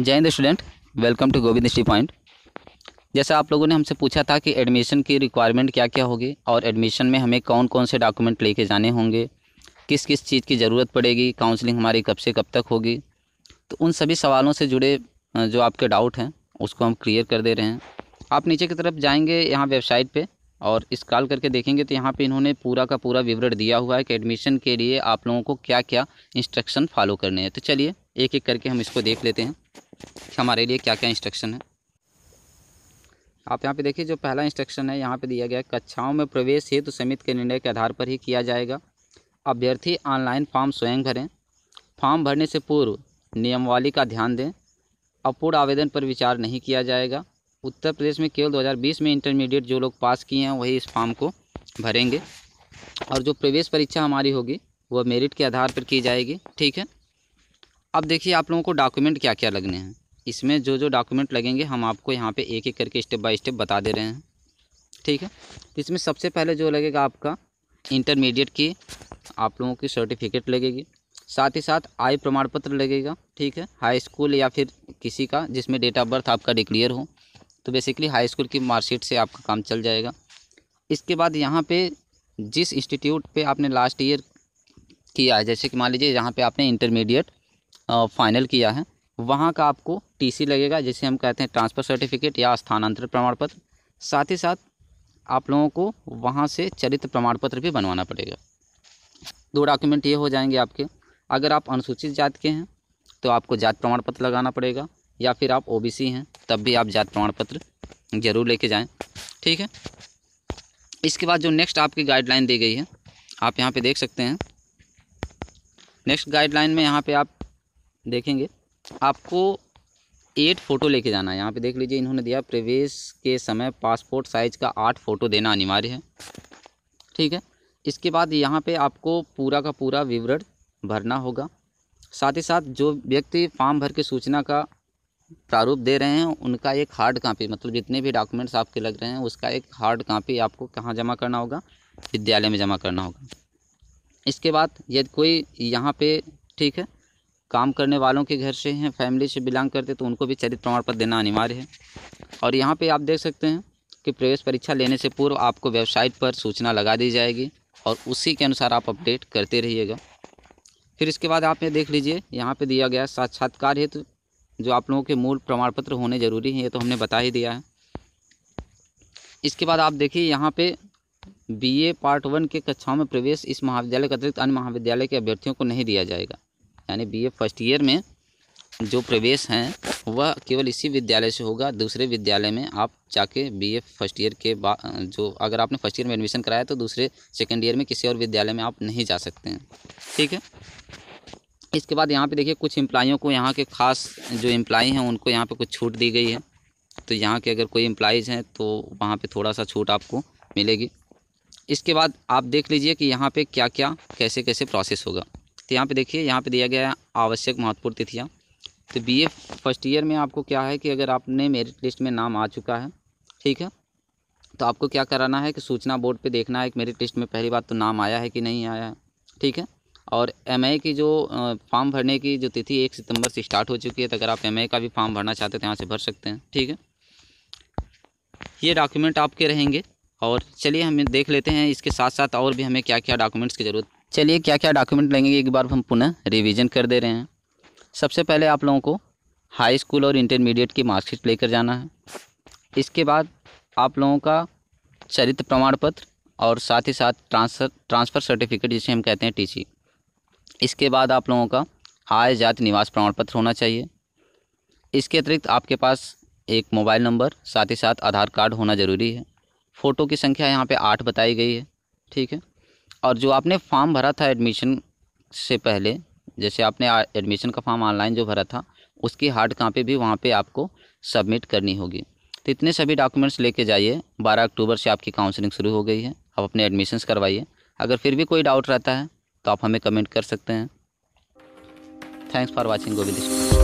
जय हिंद student, welcome to Govind history point. जैसा आप लोगों ने हमसे पूछा था कि एडमिशन की रिक्वायरमेंट क्या क्या होगी और एडमिशन में हमें कौन कौन से डॉक्यूमेंट लेके जाने होंगे, किस किस चीज़ की ज़रूरत पड़ेगी, काउंसलिंग हमारी कब से कब तक होगी, तो उन सभी सवालों से जुड़े जो आपके डाउट हैं उसको हम क्लियर कर दे रहे हैं। आप नीचे की तरफ जाएंगे यहाँ वेबसाइट पे और स्क्रॉल करके देखेंगे तो यहाँ पे इन्होंने पूरा का पूरा विवरण दिया हुआ है कि एडमिशन के लिए आप लोगों को क्या क्या इंस्ट्रक्शन फॉलो करने हैं। तो चलिए एक एक करके हम इसको देख लेते हैं हमारे लिए क्या क्या इंस्ट्रक्शन है। आप यहाँ पे देखिए, जो पहला इंस्ट्रक्शन है यहाँ पे दिया गया है, कक्षाओं में प्रवेश हेतु समिति के निर्णय के आधार पर ही किया जाएगा। अभ्यर्थी ऑनलाइन फॉर्म स्वयं भरें। फॉर्म भरने से पूर्व नियमावली का ध्यान दें। अपूर्ण आवेदन पर विचार नहीं किया जाएगा। उत्तर प्रदेश में केवल 2020 में इंटरमीडिएट जो लोग पास किए हैं वही इस फॉर्म को भरेंगे और जो प्रवेश परीक्षा हमारी होगी वह मेरिट के आधार पर की जाएगी। ठीक है। अब देखिए आप लोगों को डॉक्यूमेंट क्या क्या लगने हैं। इसमें जो जो डॉक्यूमेंट लगेंगे हम आपको यहाँ पे एक एक करके स्टेप बाय स्टेप बता दे रहे हैं। ठीक है। इसमें सबसे पहले जो लगेगा आपका इंटरमीडिएट की आप लोगों की सर्टिफिकेट लगेगी, साथ ही साथ आय प्रमाण पत्र लगेगा। ठीक है। हाई स्कूल या फिर किसी का जिसमें डेट ऑफ बर्थ आपका डिक्लेयर हो, तो बेसिकली हाई स्कूल की मार्कशीट से आपका काम चल जाएगा। इसके बाद यहाँ पे जिस इंस्टीट्यूट पे आपने लास्ट ईयर किया है, जैसे कि मान लीजिए यहाँ पे आपने इंटरमीडिएट फाइनल किया है, वहाँ का आपको टीसी लगेगा, जिसे हम कहते हैं ट्रांसफ़र सर्टिफिकेट या स्थानांतरण प्रमाण पत्र। साथ ही साथ आप लोगों को वहाँ से चरित्र प्रमाण पत्र भी बनवाना पड़ेगा। 2 डॉक्यूमेंट ये हो जाएंगे आपके। अगर आप अनुसूचित जाति के हैं तो आपको जाति प्रमाण पत्र लगाना पड़ेगा, या फिर आप ओबीसी हैं तब भी आप जाति प्रमाण पत्र ज़रूर लेके जाएं। ठीक है। इसके बाद जो नेक्स्ट आपकी गाइडलाइन दी गई है आप यहाँ पे देख सकते हैं। नेक्स्ट गाइडलाइन में यहाँ पे आप देखेंगे आपको 8 फ़ोटो लेके जाना है। यहाँ पे देख लीजिए इन्होंने दिया प्रवेश के समय पासपोर्ट साइज़ का 8 फ़ोटो देना अनिवार्य है। ठीक है। इसके बाद यहाँ पे आपको पूरा का पूरा विवरण भरना होगा। साथ ही साथ जो व्यक्ति फॉर्म भर के सूचना का प्रारूप दे रहे हैं उनका एक हार्ड कापी, मतलब जितने भी डॉक्यूमेंट्स आपके लग रहे हैं उसका एक हार्ड कापी आपको कहाँ जमा करना होगा, विद्यालय में जमा करना होगा। इसके बाद यदि कोई यहाँ पे ठीक है काम करने वालों के घर से हैं, फैमिली से बिलोंग करते, तो उनको भी चरित्र प्रमाण पत्र देना अनिवार्य है। और यहाँ पे आप देख सकते हैं कि प्रवेश परीक्षा लेने से पूर्व आपको वेबसाइट पर सूचना लगा दी जाएगी और उसी के अनुसार आप अपडेट करते रहिएगा। फिर इसके बाद आप ये देख लीजिए यहाँ पे दिया गया साक्षात्कार हेतु जो आप लोगों के मूल प्रमाण पत्र होने ज़रूरी हैं, ये तो हमने बता ही दिया है। इसके बाद आप देखिए यहाँ पे BA पार्ट 1 के कक्षाओं में प्रवेश इस महाविद्यालय के अतिरिक्त अन्य महाविद्यालय के अभ्यर्थियों को नहीं दिया जाएगा। यानी BA फर्स्ट ईयर में जो प्रवेश हैं वह केवल इसी विद्यालय से होगा। दूसरे विद्यालय में आप जाके BA फर्स्ट ईयर के बाद जो अगर आपने फर्स्ट ईयर में एडमिशन कराया तो दूसरे सेकेंड ईयर में किसी और विद्यालय में आप नहीं जा सकते हैं। ठीक है। इसके बाद यहाँ पे देखिए कुछ एम्प्लॉइयों को, यहाँ के खास जो एम्प्लॉई हैं उनको यहाँ पे कुछ छूट दी गई है। तो यहाँ के अगर कोई एम्प्लॉइज़ हैं तो वहाँ पे थोड़ा सा छूट आपको मिलेगी। इसके बाद आप देख लीजिए कि यहाँ पे क्या क्या कैसे कैसे प्रोसेस होगा। तो यहाँ पे देखिए यहाँ पे दिया गया है आवश्यक महत्वपूर्ण तिथियाँ। तो BA फर्स्ट ईयर में आपको क्या है कि अगर आपने मेरिट लिस्ट में नाम आ चुका है, ठीक है, तो आपको क्या कराना है कि सूचना बोर्ड पे देखना है कि मेरिट लिस्ट में पहली बात तो नाम आया है कि नहीं आया है। ठीक है। और MA की जो फॉर्म भरने की जो तिथि 1 सितंबर से स्टार्ट हो चुकी है, तो अगर आप MA का भी फॉर्म भरना चाहते हैं तो यहाँ से भर सकते हैं। ठीक है। ये डॉक्यूमेंट आपके रहेंगे। और चलिए हम देख लेते हैं इसके साथ साथ और भी हमें क्या क्या डॉक्यूमेंट्स की ज़रूरत। चलिए क्या क्या डॉक्यूमेंट लगेंगे एक बार हम पुनः रिवीजन कर दे रहे हैं। सबसे पहले आप लोगों को हाई स्कूल और इंटरमीडिएट की मार्कशीट लेकर जाना है। इसके बाद आप लोगों का चरित्र प्रमाण पत्र और साथ ही साथ ट्रांसफ़र सर्टिफिकेट जिसे हम कहते हैं TC। इसके बाद आप लोगों का आय जाति निवास प्रमाण पत्र होना चाहिए। इसके अतिरिक्त आपके पास एक मोबाइल नंबर, साथ ही साथ आधार कार्ड होना ज़रूरी है। फ़ोटो की संख्या यहाँ पे 8 बताई गई है। ठीक है। और जो आपने फॉर्म भरा था एडमिशन से पहले, जैसे आपने एडमिशन का फॉर्म ऑनलाइन जो भरा था उसकी हार्ड कॉपी भी वहाँ पे आपको सबमिट करनी होगी। तो इतने सभी डॉक्यूमेंट्स लेके जाइए। 12 अक्टूबर से आपकी काउंसलिंग शुरू हो गई है। आप अपने एडमिशन्स करवाइए। अगर फिर भी कोई डाउट रहता है तो आप हमें कमेंट कर सकते हैं। Thanks for watching Govind.